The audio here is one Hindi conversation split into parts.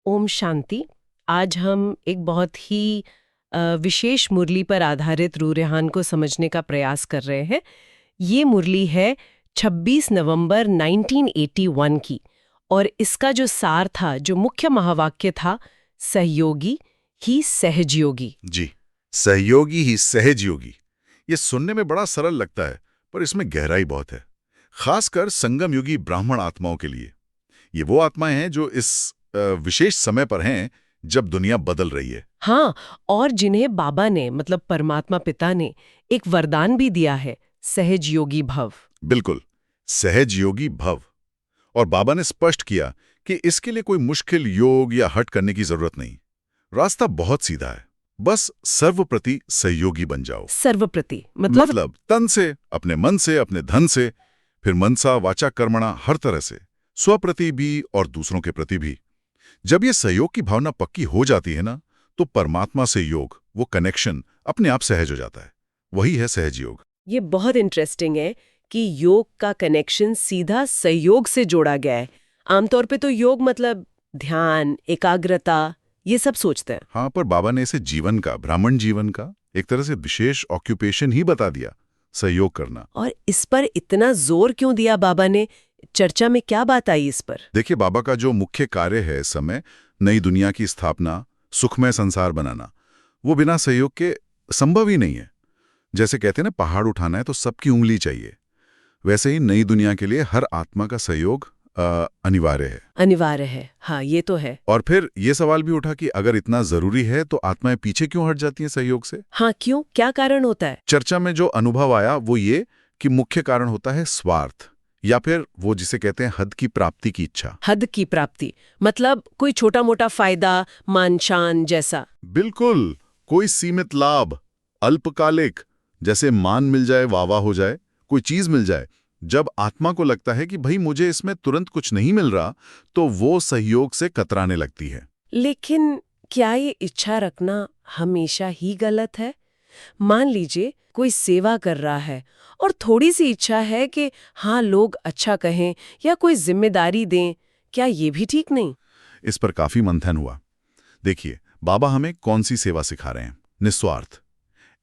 ओम शांति। आज हम एक बहुत ही विशेष मुरली पर आधारित रूह-ए-रेहान को समझने का प्रयास कर रहे हैं। ये मुरली है 26 नवंबर 1981 की, और इसका जो सार था, जो मुख्य महावाक्य था, सहयोगी ही सहजयोगी। जी, सहयोगी ही सहज योगी। ये सुनने में बड़ा सरल लगता है, पर इसमें गहराई बहुत है, खासकर संगम युगी ब्राह्मण आत्माओं के लिए। ये वो आत्माएं हैं जो इस विशेष समय पर हैं जब दुनिया बदल रही है। हाँ, और जिन्हें बाबा ने मतलब परमात्मा पिता ने एक वरदान भी दिया है, सहजयोगी भव। बिल्कुल, सहज योगी भव। और बाबा ने स्पष्ट किया कि इसके लिए कोई मुश्किल योग या हट करने की जरूरत नहीं। रास्ता बहुत सीधा है, बस सर्वप्रति सहयोगी बन जाओ। सर्वप्रति मतलब तन से, अपने मन से, अपने धन से, फिर मनसा वाचा कर्मणा, हर तरह से, स्वप्रति भी और दूसरों के प्रति भी। जब ये सहयोग की भावना पक्की हो जाती है ना, तो परमात्मा से योग, वो कनेक्शन अपने आप सहज हो जाता है। वही है सहज योग। ये बहुत इंटरेस्टिंग है कि योग का कनेक्शन सीधा सहयोग से जोड़ा गया है। आमतौर पे तो योग मतलब ध्यान, एकाग्रता, ये सब सोचते हैं। हाँ, पर बाबा ने इसे जीवन का, ब्राह्मण जीवन का एक तरह से विशेष ऑक्यूपेशन ही बता दिया, सहयोग करना। और इस पर इतना जोर क्यों दिया बाबा ने? चर्चा में क्या बात आई इस पर? देखिए, बाबा का जो मुख्य कार्य है इस समय, नई दुनिया की स्थापना, सुखमय संसार बनाना, वो बिना सहयोग के संभव ही नहीं है। जैसे कहते हैं ना, पहाड़ उठाना है तो सबकी उंगली चाहिए, वैसे ही नई दुनिया के लिए हर आत्मा का सहयोग अनिवार्य है। अनिवार्य है, हाँ, ये तो है। और फिर ये सवाल भी उठा कि अगर इतना जरूरी है तो आत्माएं पीछे क्यों हट जाती हैं सहयोग से? हाँ, क्यों? क्या कारण होता है? चर्चा में जो अनुभव आया वो ये कि मुख्य कारण होता है स्वार्थ, या फिर वो जिसे कहते हैं हद की प्राप्ति की इच्छा। हद की प्राप्ति मतलब कोई छोटा मोटा फायदा, मान शान जैसा? बिल्कुल, कोई सीमित लाभ, अल्पकालिक, जैसे मान मिल जाए, वाह हो जाए, कोई चीज मिल जाए। जब आत्मा को लगता है कि भाई मुझे इसमें तुरंत कुछ नहीं मिल रहा, तो वो सहयोग से कतराने लगती है। लेकिन क्या ये इच्छा रखना हमेशा ही गलत है? मान लीजिए कोई सेवा कर रहा है और थोड़ी सी इच्छा है कि हाँ, लोग अच्छा कहें या कोई जिम्मेदारी दें, क्या ये भी ठीक नहीं? इस पर काफी मंथन हुआ। देखिए, बाबा हमें कौन सी सेवा सिखा रहे हैं? निस्वार्थ,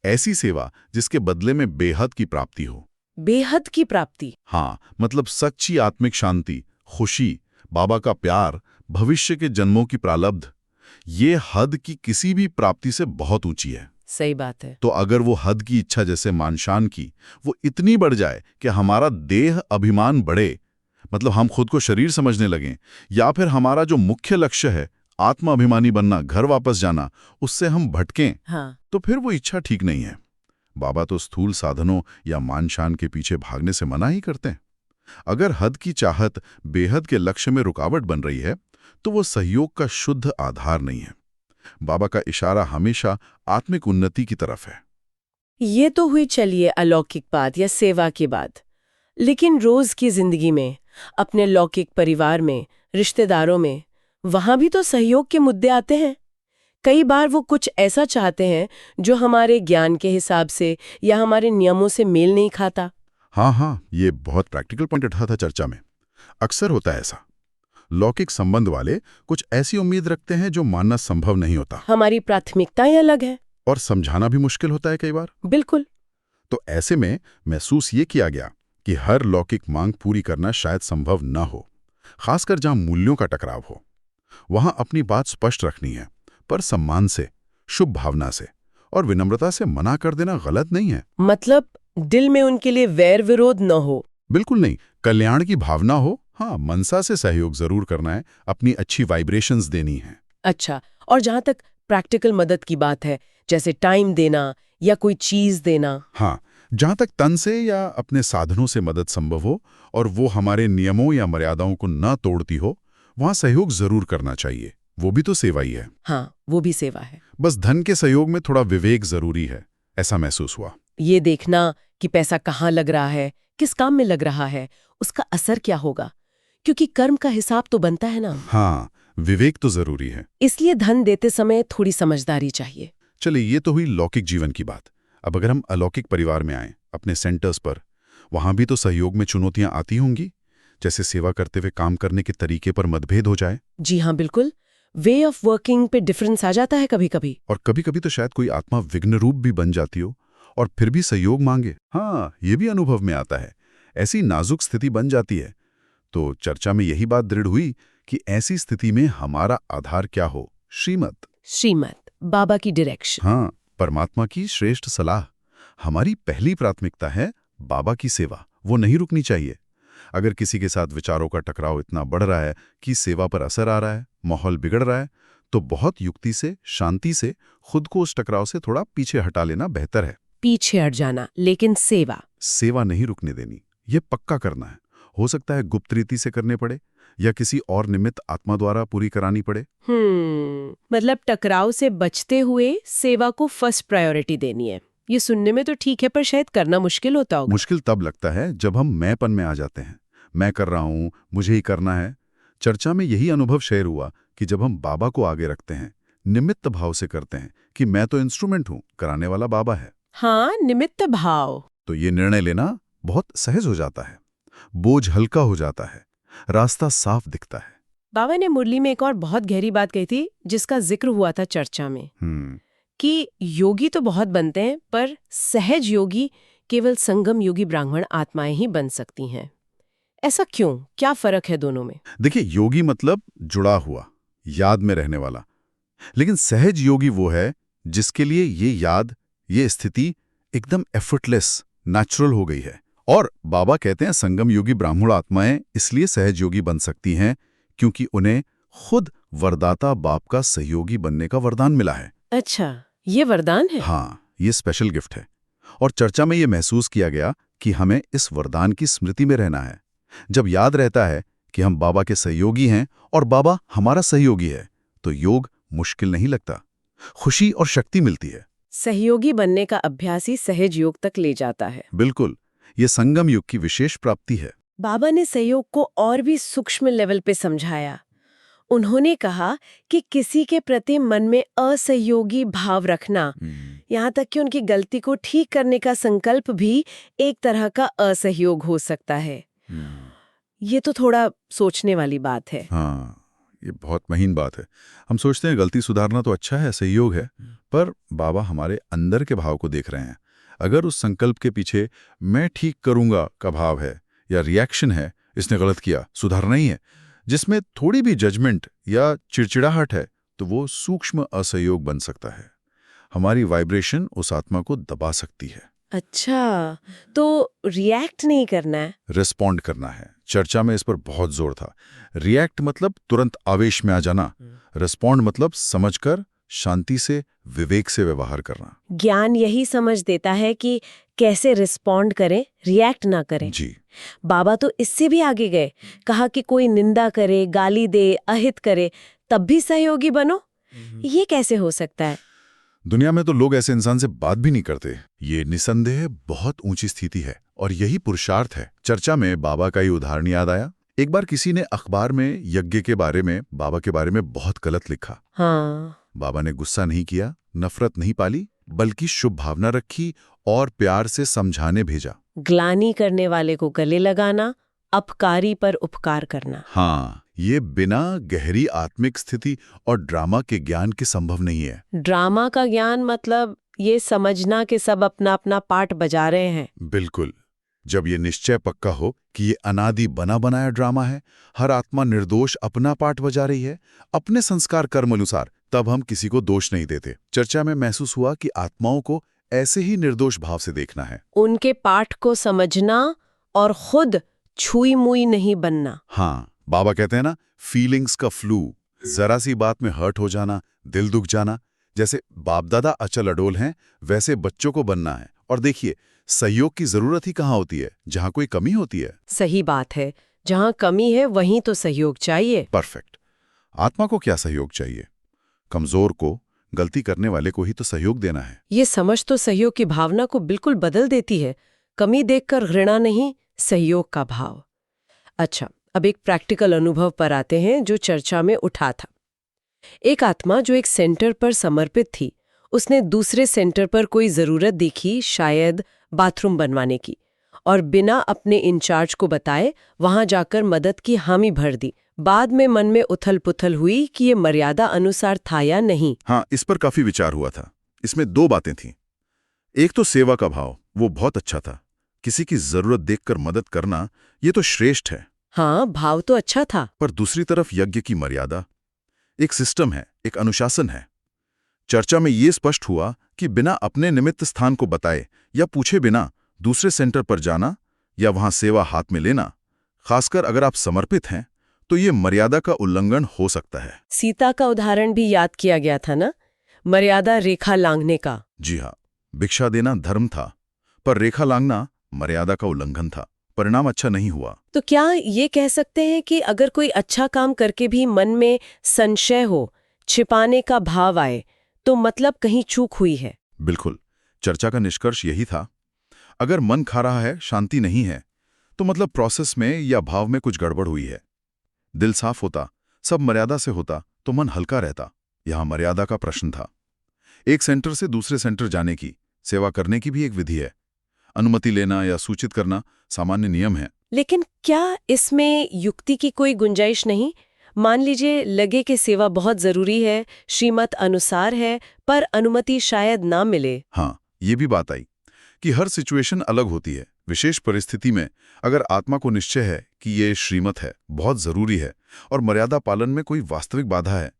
ऐसी सेवा जिसके बदले में बेहद की प्राप्ति हो। बेहद की प्राप्ति? हाँ, मतलब सच्ची आत्मिक शांति, खुशी, बाबा का प्यार, भविष्य के जन्मों की प्रालब्ध। ये हद की किसी भी प्राप्ति से बहुत ऊंची है। सही बात है। तो अगर वो हद की इच्छा, जैसे मानशान की, वो इतनी बढ़ जाए कि हमारा देह अभिमान बढ़े, मतलब हम खुद को शरीर समझने लगें, या फिर हमारा जो मुख्य लक्ष्य है, आत्मा अभिमानी बनना, घर वापस जाना, उससे हम भटकें, हाँ। तो फिर वो इच्छा ठीक नहीं है। बाबा तो स्थूल साधनों या मानशान के पीछे भागने से मना ही करते हैं। अगर हद की चाहत बेहद के लक्ष्य में रुकावट बन रही है, तो वो सहयोग का शुद्ध आधार नहीं है। बाबा का इशारा हमेशा आत्मिक उन्नति की तरफ है। ये तो हुई चलिए अलौकिक बात या सेवा की बात, लेकिन रोज की जिंदगी में, अपने लौकिक परिवार में, रिश्तेदारों में, वहां भी तो सहयोग के मुद्दे आते हैं। कई बार वो कुछ ऐसा चाहते हैं जो हमारे ज्ञान के हिसाब से या हमारे नियमों से मेल नहीं खाता। हाँ, ये बहुत प्रैक्टिकल पॉइंट उठा था चर्चा में। अक्सर होता है ऐसा, लौकिक संबंध वाले कुछ ऐसी उम्मीद रखते हैं जो मानना संभव नहीं होता। हमारी प्राथमिकताएं अलग है और समझाना भी मुश्किल होता है कई बार। बिल्कुल। तो ऐसे में महसूस ये किया गया कि हर लौकिक मांग पूरी करना शायद संभव न हो, खासकर जहां मूल्यों का टकराव हो। वहां अपनी बात स्पष्ट रखनी है, पर सम्मान से, शुभ भावना से और विनम्रता से मना कर देना गलत नहीं है। मतलब दिल में उनके लिए वैर विरोध न हो। बिल्कुल नहीं, कल्याण की भावना हो। हाँ, मनसा से सहयोग जरूर करना है, अपनी अच्छी वाइब्रेशंस देनी है। अच्छा, और जहां तक प्रैक्टिकल मदद की बात है, जैसे टाइम देना या कोई चीज देना? हाँ, जहां तक तन से या अपने साधनों से मदद संभव हो और वो हमारे नियमों या मर्यादाओं को न तोड़ती हो, वहां सहयोग जरूर करना चाहिए। वो भी तो सेवा ही है। हाँ, वो भी सेवा है। बस धन के सहयोग में थोड़ा विवेक जरूरी है, ऐसा महसूस हुआ। ये देखना कि पैसा कहाँ लग रहा है, किस काम में लग रहा है, उसका असर क्या होगा, क्योंकि कर्म का हिसाब तो बनता है ना। हाँ, विवेक तो जरूरी है। इसलिए धन देते समय थोड़ी समझदारी चाहिए। चलिए, ये तो हुई लौकिक जीवन की बात। अब अगर हम अलौकिक परिवार में आए, अपने सेंटर्स पर, वहां भी तो सहयोग में चुनौतियां आती होंगी, जैसे सेवा करते हुए काम करने के तरीके पर मतभेद हो जाए। जी हाँ, बिल्कुल। वे ऑफ वर्किंग पे डिफरेंस आ जाता है कभी कभी। और कभी कभी तो शायद कोई आत्मा विघ्न रूप भी बन जाती हो और फिर भी सहयोग मांगे। हाँ, ये भी अनुभव में आता है। ऐसी नाजुक स्थिति बन जाती है। तो चर्चा में यही बात दृढ़ हुई कि ऐसी स्थिति में हमारा आधार क्या हो। श्रीमत, बाबा की डायरेक्शन। हाँ, परमात्मा की श्रेष्ठ सलाह। हमारी पहली प्राथमिकता है बाबा की सेवा, वो नहीं रुकनी चाहिए। अगर किसी के साथ विचारों का टकराव इतना बढ़ रहा है कि सेवा पर असर आ रहा है, माहौल बिगड़ रहा है, तो बहुत युक्ति से, शांति से खुद को उस टकराव से थोड़ा पीछे हटा लेना बेहतर है। पीछे हट जाना, लेकिन सेवा नहीं रुकने देनी, ये पक्का करना है। हो सकता है गुप्त रीति से करने पड़े या किसी और निमित्त आत्मा द्वारा पूरी करानी पड़े। मतलब टकराव से बचते हुए सेवा को फर्स्ट प्रायोरिटी देनी है। ये सुनने में तो ठीक है, पर शायद करना मुश्किल होता होगा। मुश्किल तब लगता है जब हम मैंपन में आ जाते हैं। मैं कर रहा हूँ, मुझे ही करना है। चर्चा में यही अनुभव शेयर हुआ कि जब हम बाबा को आगे रखते हैं, निमित्त भाव से करते हैं कि मैं तो इंस्ट्रूमेंट हूँ, कराने वाला बाबा है। हाँ, निमित्त भाव। तो ये निर्णय लेना बहुत सहज हो जाता है, बोझ हल्का हो जाता है, रास्ता साफ दिखता है। बाबा ने मुरली में एक और बहुत गहरी बात कही थी जिसका जिक्र हुआ था चर्चा में, कि योगी तो बहुत बनते हैं पर सहज योगी केवल संगम योगी ब्राह्मण आत्माएं ही बन सकती हैं। ऐसा क्यों? क्या फर्क है दोनों में? देखिए, योगी मतलब जुड़ा हुआ, याद में रहने वाला। लेकिन सहज योगी वो है जिसके लिए ये याद, ये स्थिति एकदम एफर्टलेस, नेचुरल हो गई है। और बाबा कहते हैं संगम योगी ब्राह्मण आत्माएं इसलिए सहज योगी बन सकती हैं क्योंकि उन्हें खुद वरदाता बाप का सहयोगी बनने का वरदान मिला है। अच्छा, ये वरदान है? हाँ, ये स्पेशल गिफ्ट है। और चर्चा में ये महसूस किया गया कि हमें इस वरदान की स्मृति में रहना है। जब याद रहता है कि हम बाबा के सहयोगी हैं और बाबा हमारा सहयोगी है, तो योग मुश्किल नहीं लगता, खुशी और शक्ति मिलती है। सहयोगी बनने का अभ्यास ही सहज योग तक ले जाता है। बिल्कुल, ये संगम युग की विशेष प्राप्ति है। बाबा ने सहयोग को और भी सूक्ष्म लेवल पे समझाया। उन्होंने कहा कि किसी के प्रति मन में असहयोगी भाव रखना, यहाँ तक कि उनकी गलती को ठीक करने का संकल्प भी एक तरह का असहयोग हो सकता है। ये तो थोड़ा सोचने वाली बात है। हाँ, ये बहुत महीन बात है। हम सोचते हैं गलती सुधारना तो अच्छा है, सहयोग है, पर बाबा हमारे अंदर के भाव को देख रहे हैं। अगर उस संकल्प के पीछे मैं ठीक करूंगा का भाव है या रिएक्शन है, इसने गलत किया, सुधारना ही है, जिसमें थोड़ी भी जजमेंट या चिड़चिड़ाहट है, तो वो सूक्ष्म असहयोग बन सकता है। हमारी वाइब्रेशन उस आत्मा को दबा सकती है। अच्छा, तो रिएक्ट नहीं करना है, रिस्पॉन्ड करना है। चर्चा में इस पर बहुत जोर था। रिएक्ट मतलब तुरंत आवेश में आ जाना, रिस्पॉन्ड मतलब समझकर, शांति से, विवेक से व्यवहार करना। ज्ञान यही समझ देता है कि कैसे रिस्पॉन्ड करें, रिएक्ट ना करें। जी, बाबा तो इससे भी आगे गए, कहा कि कोई निंदा करे, गाली दे, अहित करे, तब भी सहयोगी बनो। ये कैसे हो सकता है? दुनिया में तो लोग ऐसे इंसान से बात भी नहीं करते। ये निसंदेह बहुत ऊंची स्थिति है और यही पुरुषार्थ है। चर्चा में बाबा का ही उदाहरण याद आया। एक बार किसी ने अखबार में यज्ञ के बारे में, बाबा के बारे में बहुत गलत लिखा। हाँ। बाबा ने गुस्सा नहीं किया, नफरत नहीं पाली, बल्कि शुभ भावना रखी और प्यार से समझाने भेजा। ग्लानि करने वाले को गले लगाना, अपकारी पर उपकार करना। हाँ, ये बिना गहरी आत्मिक स्थिति और ड्रामा के ज्ञान के संभव नहीं है। ड्रामा का ज्ञान मतलब ये समझना कि सब अपना अपना पार्ट बजा रहे हैं। बिल्कुल। जब ये निश्चय पक्का हो कि ये अनादि बना बनाया ड्रामा है, हर आत्मा निर्दोष अपना पार्ट बजा रही है, अपने संस्कार कर्म अनुसार, तब हम किसी को दोष नहीं देते। चर्चा में महसूस हुआ कि आत्माओं को ऐसे ही निर्दोष भाव से देखना है, उनके पाठ को समझना और खुद छुई मुई नहीं बनना। हाँ, बाबा कहते हैं ना, फीलिंग्स का फ्लू, जरा सी बात में हर्ट हो जाना, दिल दुख जाना। जैसे बाप दादा अचल अडोल हैं, वैसे बच्चों को बनना है। और देखिए, सहयोग की जरूरत ही कहाँ होती है? जहाँ कोई कमी होती है। सही बात है, जहाँ कमी है वहीं तो सहयोग चाहिए। परफेक्ट। आत्मा को क्या सहयोग चाहिए? कमजोर को, गलती करने वाले को ही तो सहयोग देना है। ये समझ तो सहयोग की भावना को बिल्कुल बदल देती है। कमी देखकर घृणा नहीं, सहयोग का भाव। अच्छा, अब एक प्रैक्टिकल अनुभव पर आते हैं जो चर्चा में उठा था। एक आत्मा जो एक सेंटर पर समर्पित थी, उसने दूसरे सेंटर पर कोई जरूरत देखी, शायद बाथरूम बनवाने की, और बिना अपने इंचार्ज को बताए वहां जाकर मदद की हामी भर दी, बाद में मन में उथल-पुथल हुई कि ये मर्यादा अनुसार था या नहीं। हाँ, इस पर काफी विचार हुआ था। इसमें दो बातें थीं। एक तो सेवा का भाव, वो बहुत अच्छा था। किसी की जरूरत देखकर मदद करना, ये तो श्रेष्ठ है। हाँ, भाव तो अच्छा था। पर दूसरी तरफ यज्ञ की मर्यादा, एक सिस्टम है, एक अनुशासन है। चर्चा में ये स्पष्ट हुआ कि बिना अपने निमित्त स्थान को बताए या पूछे बिना दूसरे सेंटर पर जाना या वहां सेवा हाथ में लेना, खासकर अगर आप समर्पित हैं, तो ये मर्यादा का उल्लंघन हो सकता है। सीता का उदाहरण भी याद किया गया था ना, मर्यादा रेखा लांघने का। जी हाँ, भिक्षा देना धर्म था, पर रेखा लांघना मर्यादा का उल्लंघन था। परिणाम अच्छा नहीं हुआ। तो क्या ये कह सकते हैं कि अगर कोई अच्छा काम करके भी मन में संशय हो, छिपाने का भाव आए, तो मतलब कहीं चूक हुई है? बिल्कुल, चर्चा का निष्कर्ष यही था। अगर मन खा रहा है, शांति नहीं है, तो मतलब प्रोसेस में या भाव में कुछ गड़बड़ हुई है। दिल साफ होता, सब मर्यादा से होता, तो मन हल्का रहता। यहां मर्यादा का प्रश्न था। एक सेंटर से दूसरे सेंटर जाने की, सेवा करने की भी एक विधि है। अनुमति लेना या सूचित करना सामान्य नियम है। लेकिन क्या इसमें युक्ति की कोई गुंजाइश नहीं? मान लीजिए लगे कि सेवा बहुत जरूरी है, श्रीमत अनुसार है, पर अनुमति शायद ना मिले। हाँ, ये भी बात आई कि हर सिचुएशन अलग होती है। विशेष परिस्थिति में अगर आत्मा को निश्चय है कि ये श्रीमत है, बहुत जरूरी है, और मर्यादा पालन में कोई वास्तविक बाधा है,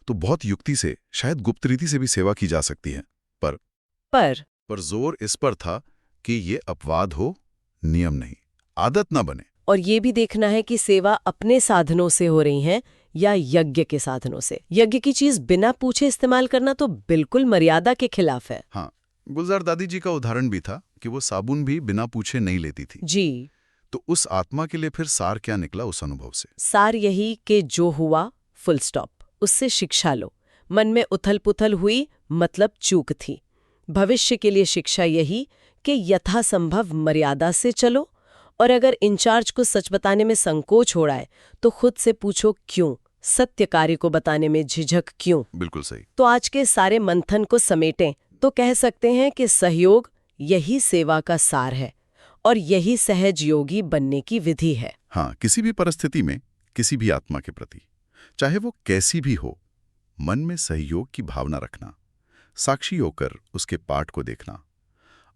तो बहुत युक्ति से, शायद गुप्त रीति से भी सेवा की जा सकती है। पर जोर इस पर था कि ये अपवाद हो, नियम नहीं, आदत ना बने। और ये भी देखना है कि सेवा अपने साधनों से हो रही है या यज्ञ के साधनों से। यज्ञ की चीज बिना पूछे इस्तेमाल करना तो बिल्कुल मर्यादा के खिलाफ है। हाँ, गुलजार दादी जी का उदाहरण भी था कि वो साबुन भी बिना पूछे नहीं लेती थी। जी। तो उस आत्मा के लिए फिर सार क्या निकला उस अनुभव से? सार यही कि जो हुआ, फुल स्टॉप, उससे शिक्षा लो। मन में उथल-पुथल हुई, मतलब चूक थी। भविष्य के लिए शिक्षा यही कि यथासंभव मर्यादा से चलो, और अगर इंचार्ज को सच बताने में संकोच हो रहा है तो खुद से पूछो क्यों, सत्य कार्य को बताने में झिझक क्यों। बिल्कुल सही। तो आज के सारे मंथन को समेटें तो कह सकते हैं कि सहयोग यही सेवा का सार है और यही सहज योगी बनने की विधि है। हाँ, किसी भी परिस्थिति में किसी भी आत्मा के प्रति, चाहे वो कैसी भी हो, मन में सहयोग की भावना रखना, साक्षी होकर उसके पाठ को देखना,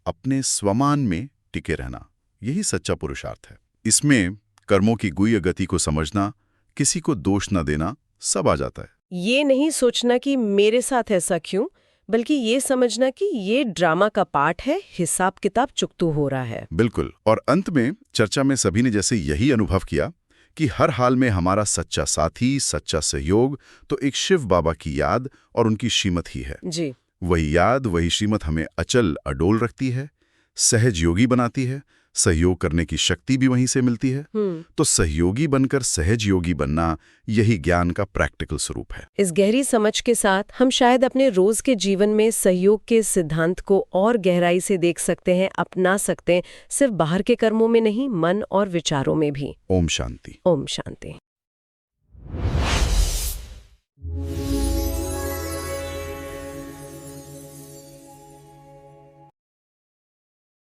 अपने स्वमान में टिके रहना, यही सच्चा पुरुषार्थ है। इसमें कर्मों की गुह्य गति को समझना, किसी को दोष न देना, सब आ जाता है। ये नहीं सोचना कि मेरे साथ ऐसा क्यों, बल्कि ये समझना कि ये ड्रामा का पार्ट है, हिसाब किताब चुकतू हो रहा है। बिल्कुल। और अंत में चर्चा में सभी ने जैसे यही अनुभव किया कि हर हाल में हमारा सच्चा साथी, सच्चा सहयोग तो एक शिव बाबा की याद और उनकी श्रीमत ही है। जी। वही याद, वही श्रीमत हमें अचल अडोल रखती है, सहज योगी बनाती है, सहयोग करने की शक्ति भी वहीं से मिलती है। तो सहयोगी बनकर सहज योगी बनना, यही ज्ञान का प्रैक्टिकल स्वरूप है। इस गहरी समझ के साथ हम शायद अपने रोज के जीवन में सहयोग के सिद्धांत को और गहराई से देख सकते हैं, अपना सकते हैं, सिर्फ बाहर के कर्मों में नहीं, मन और विचारों में भी। ओम शांति। ओम शांति।